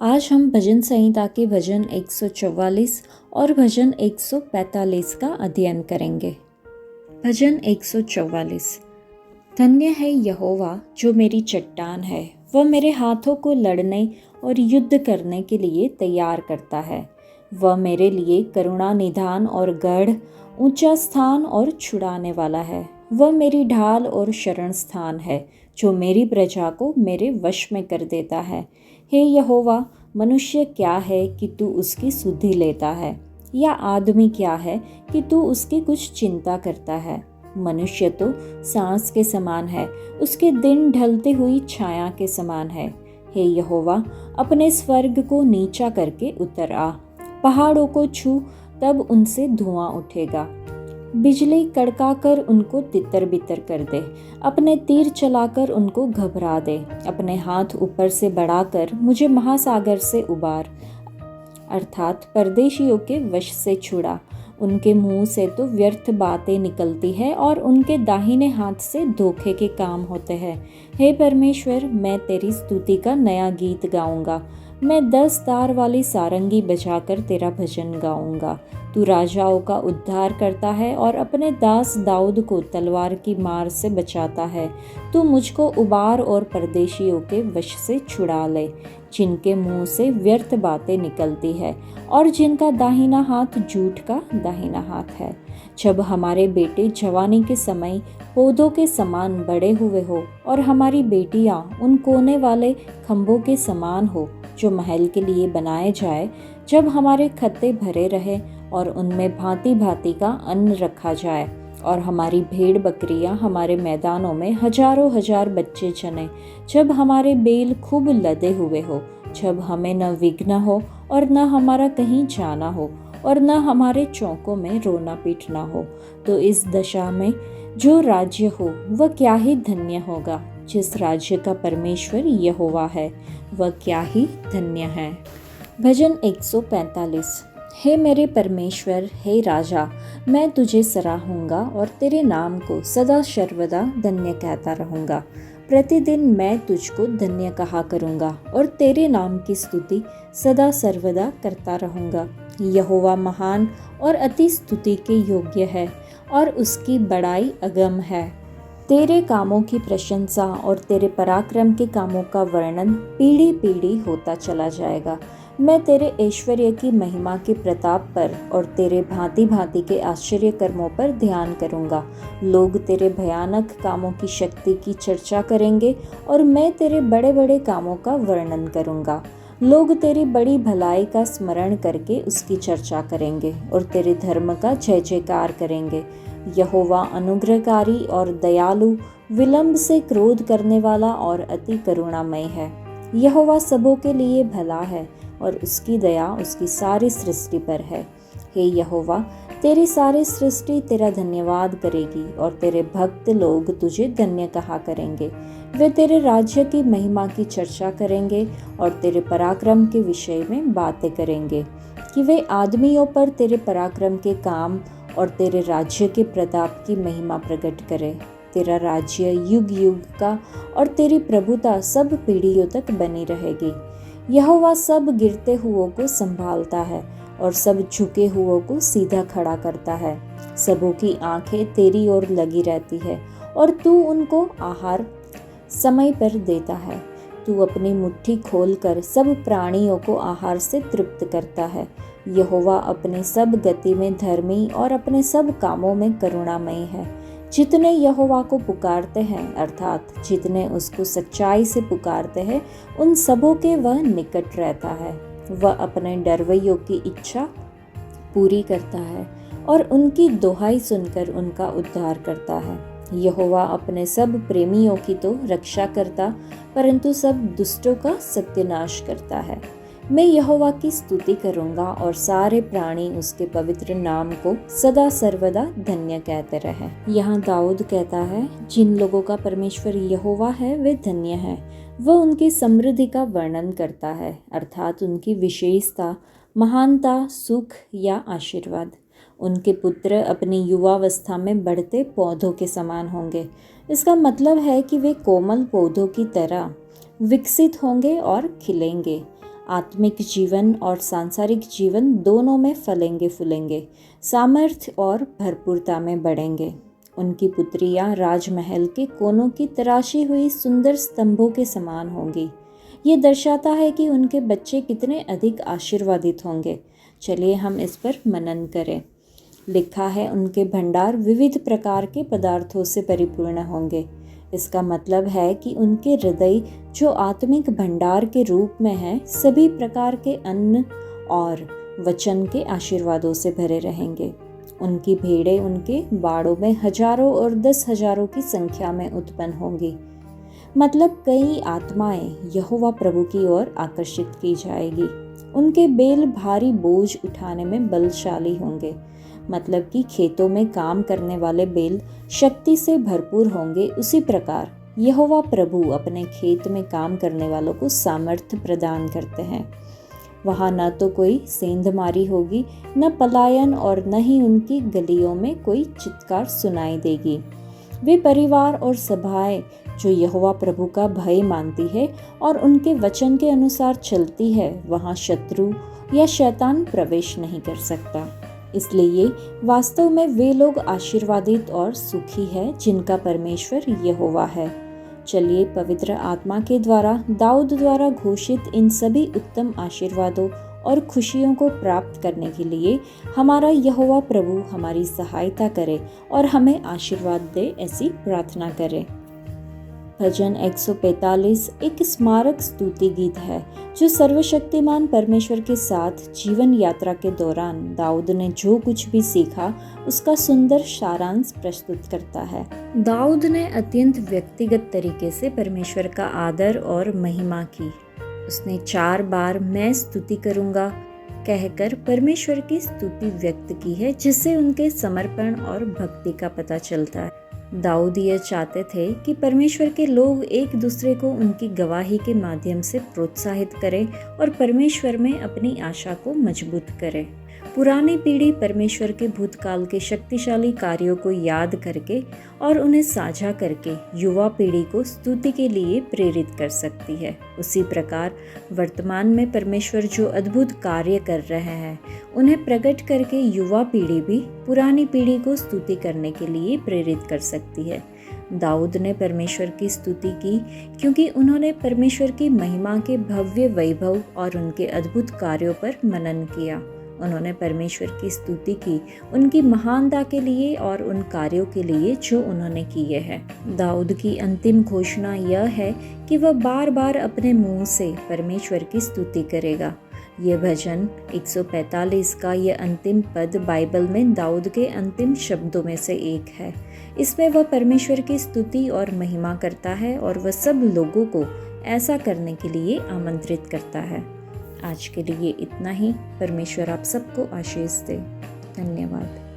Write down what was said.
आज हम भजन संहिता के भजन 144 और भजन 145 का अध्ययन करेंगे। भजन 144। धन्य है यहोवा जो मेरी चट्टान है, वह मेरे हाथों को लड़ने और युद्ध करने के लिए तैयार करता है। वह मेरे लिए करुणा निधान और गढ़, ऊंचा स्थान और छुड़ाने वाला है। वह मेरी ढाल और शरण स्थान है, जो मेरी प्रजा को मेरे वश में कर देता है। हे यहोवा, मनुष्य क्या है कि तू उसकी सुधि लेता है, या आदमी क्या है कि तू उसकी कुछ चिंता करता है। मनुष्य तो सांस के समान है, उसके दिन ढलती हुई छाया के समान है। हे यहोवा, अपने स्वर्ग को नीचा करके उतर आ, पहाड़ों को छू, तब उनसे धुआं उठेगा। बिजली कड़काकर उनको तितर बितर कर दे, अपने तीर चलाकर उनको घबरा दे। अपने हाथ ऊपर से बढ़ाकर मुझे महासागर से उबार, अर्थात परदेशियों के वश से छुड़ा। उनके मुंह से तो व्यर्थ बातें निकलती है और उनके दाहिने हाथ से धोखे के काम होते हैं। हे परमेश्वर, मैं तेरी स्तुति का नया गीत गाऊंगा। मैं 10 तार वाली सारंगी बजाकर तेरा भजन गाऊंगा। तू राजाओं का उद्धार करता है और अपने दास दाऊद को तलवार की मार से बचाता है। तू मुझको उबार और परदेशियों के वश से छुड़ा ले, जिनके मुंह से व्यर्थ बातें निकलती है और जिनका दाहिना हाथ झूठ का दाहिना हाथ है। जब हमारे बेटे जवानी के समय पौधों के समान बड़े हुए हो और हमारी बेटियां उन कोने वाले खंभों के समान हो जो महल के लिए बनाए जाए, जब हमारे खत्ते भरे रहे और उनमें भांति भांति का अन्न रखा जाए और हमारी भेड़ बकरियां हमारे मैदानों में हजारों हजार बच्चे जने, जब हमारे बेल खूब लदे हुए हो, जब हमें न विघ्न हो और न हमारा कहीं जाना हो और न हमारे चौकों में रोना पीटना हो, तो इस दशा में जो राज्य हो वह क्या ही धन्य होगा। जिस राज्य का परमेश्वर यहोवा है वह क्या ही धन्य है। भजन 145। हे मेरे परमेश्वर, हे राजा, मैं तुझे सराहूंगा और तेरे नाम को सदा सर्वदा धन्य कहता रहूंगा। प्रतिदिन मैं तुझको धन्य कहा करूंगा और तेरे नाम की स्तुति सदा सर्वदा करता रहूंगा। यहोवा महान और अति स्तुति के योग्य है और उसकी बड़ाई अगम है। तेरे कामों की प्रशंसा और तेरे पराक्रम के कामों का वर्णन पीढ़ी पीढ़ी होता चला जाएगा। मैं तेरे ऐश्वर्य की महिमा के प्रताप पर और तेरे भांति भांति के आश्चर्य कर्मों पर ध्यान करूंगा। लोग तेरे भयानक कामों की शक्ति की चर्चा करेंगे और मैं तेरे बड़े बड़े कामों का वर्णन करूंगा। लोग तेरी बड़ी भलाई का स्मरण करके उसकी चर्चा करेंगे और तेरे धर्म का जय जयकार करेंगे। यहोवा अनुग्रहकारी और दयालु, विलंब से क्रोध करने वाला और अति करुणामय है। यहोवा सबों के लिए भला है और उसकी दया उसकी सारी सृष्टि पर है। हे यहोवा, तेरी सारी सृष्टि तेरा धन्यवाद करेगी और तेरे भक्त लोग तुझे धन्य कहा करेंगे। वे तेरे राज्य की महिमा की चर्चा करेंगे और तेरे पराक्रम के विषय में बातें करेंगे, कि वे आदमियों पर तेरे पराक्रम के काम और तेरे राज्य के प्रताप की महिमा प्रकट करे। तेरा राज्य युग युग का और तेरी प्रभुता सब पीढ़ियों तक बनी रहेगी। यहोवा सब गिरते हुओं को संभालता है और सब झुके हुओं को सीधा खड़ा करता है। सबों की आंखें तेरी ओर लगी रहती है और तू उनको आहार समय पर देता है। तू अपनी मुट्ठी खोलकर सब प्राणियों को आहार से तृप्त करता है। यहोवा अपने सब गति में धर्मी और अपने सब कामों में करुणामयी है। जितने यहोवा को पुकारते हैं, अर्थात जितने उसको सच्चाई से पुकारते हैं, उन सबों के वह निकट रहता है। वह अपने डरवैयों की इच्छा पूरी करता है और उनकी दोहाई सुनकर उनका उद्धार करता है। यहोवा अपने सब प्रेमियों की तो रक्षा करता, परंतु सब दुष्टों का सत्यानाश करता है। मैं यहोवा की स्तुति करूंगा और सारे प्राणी उसके पवित्र नाम को सदा सर्वदा धन्य कहते रहें। यहाँ दाऊद कहता है, जिन लोगों का परमेश्वर यहोवा है वे धन्य हैं। वह उनकी समृद्धि का वर्णन करता है, अर्थात उनकी विशेषता, महानता, सुख या आशीर्वाद। उनके पुत्र अपनी युवावस्था में बढ़ते पौधों के समान होंगे। इसका मतलब है कि वे कोमल पौधों की तरह विकसित होंगे और खिलेंगे। आत्मिक जीवन और सांसारिक जीवन दोनों में फलेंगे फूलेंगे, सामर्थ्य और भरपूरता में बढ़ेंगे। उनकी पुत्रियां राजमहल के कोनों की तराशी हुई सुंदर स्तंभों के समान होंगी। ये दर्शाता है कि उनके बच्चे कितने अधिक आशीर्वादित होंगे। चलिए हम इस पर मनन करें। लिखा है, उनके भंडार विविध प्रकार के पदार्थों से परिपूर्ण होंगे। इसका मतलब है कि उनके हृदय जो आत्मिक भंडार के रूप में है, सभी प्रकार के अन्न और वचन के आशीर्वादों से भरे रहेंगे। उनकी भेड़ें उनके बाड़ों में हजारों और 10,000 की संख्या में उत्पन्न होंगी। मतलब कई आत्माएं यहोवा प्रभु की ओर आकर्षित की जाएगी। उनके बैल भारी बोझ उठाने में बलशाली होंगे। मतलब कि खेतों में काम करने वाले बैल शक्ति से भरपूर होंगे, उसी प्रकार यहोवा प्रभु अपने खेत में काम करने वालों को सामर्थ्य प्रदान करते हैं। वहाँ न तो कोई सेंधमारी होगी, न पलायन, और न ही उनकी गलियों में कोई चित्कार सुनाई देगी। वे परिवार और सभाएं जो यहोवा प्रभु का भय मानती है और उनके वचन के अनुसार चलती है, वहाँ शत्रु या शैतान प्रवेश नहीं कर सकता। इसलिए वास्तव में वे लोग आशीर्वादित और सुखी है जिनका परमेश्वर यहोवा है। चलिए पवित्र आत्मा के द्वारा दाऊद द्वारा घोषित इन सभी उत्तम आशीर्वादों और खुशियों को प्राप्त करने के लिए हमारा यहोवा प्रभु हमारी सहायता करे और हमें आशीर्वाद दे, ऐसी प्रार्थना करें। भजन 145 एक स्मारक स्तुति गीत है जो सर्वशक्तिमान परमेश्वर के साथ जीवन यात्रा के दौरान दाऊद ने जो कुछ भी सीखा उसका सुंदर सारांश प्रस्तुत करता है। दाऊद ने अत्यंत व्यक्तिगत तरीके से परमेश्वर का आदर और महिमा की। उसने 4 बार मैं स्तुति करूंगा कहकर परमेश्वर की स्तुति व्यक्त की है, जिससे उनके समर्पण और भक्ति का पता चलता है। दाऊद ये चाहते थे कि परमेश्वर के लोग एक दूसरे को उनकी गवाही के माध्यम से प्रोत्साहित करें और परमेश्वर में अपनी आशा को मजबूत करें। पुरानी पीढ़ी परमेश्वर के भूतकाल के शक्तिशाली कार्यों को याद करके और उन्हें साझा करके युवा पीढ़ी को स्तुति के लिए प्रेरित कर सकती है। उसी प्रकार वर्तमान में परमेश्वर जो अद्भुत कार्य कर रहे हैं उन्हें प्रकट करके युवा पीढ़ी भी पुरानी पीढ़ी को स्तुति करने के लिए प्रेरित कर सकती है। दाऊद ने परमेश्वर की स्तुति की क्योंकि उन्होंने परमेश्वर की महिमा के भव्य वैभव और उनके अद्भुत कार्यों पर मनन किया। उन्होंने परमेश्वर की स्तुति की उनकी महानता के लिए और उन कार्यों के लिए जो उन्होंने किए हैं। दाऊद की अंतिम घोषणा यह है कि वह बार बार अपने मुंह से परमेश्वर की स्तुति करेगा। यह भजन 145 का यह अंतिम पद बाइबल में दाऊद के अंतिम शब्दों में से एक है। इसमें वह परमेश्वर की स्तुति और महिमा करता है और वह सब लोगों को ऐसा करने के लिए आमंत्रित करता है। आज के लिए इतना ही। परमेश्वर आप सबको आशीष दे। धन्यवाद।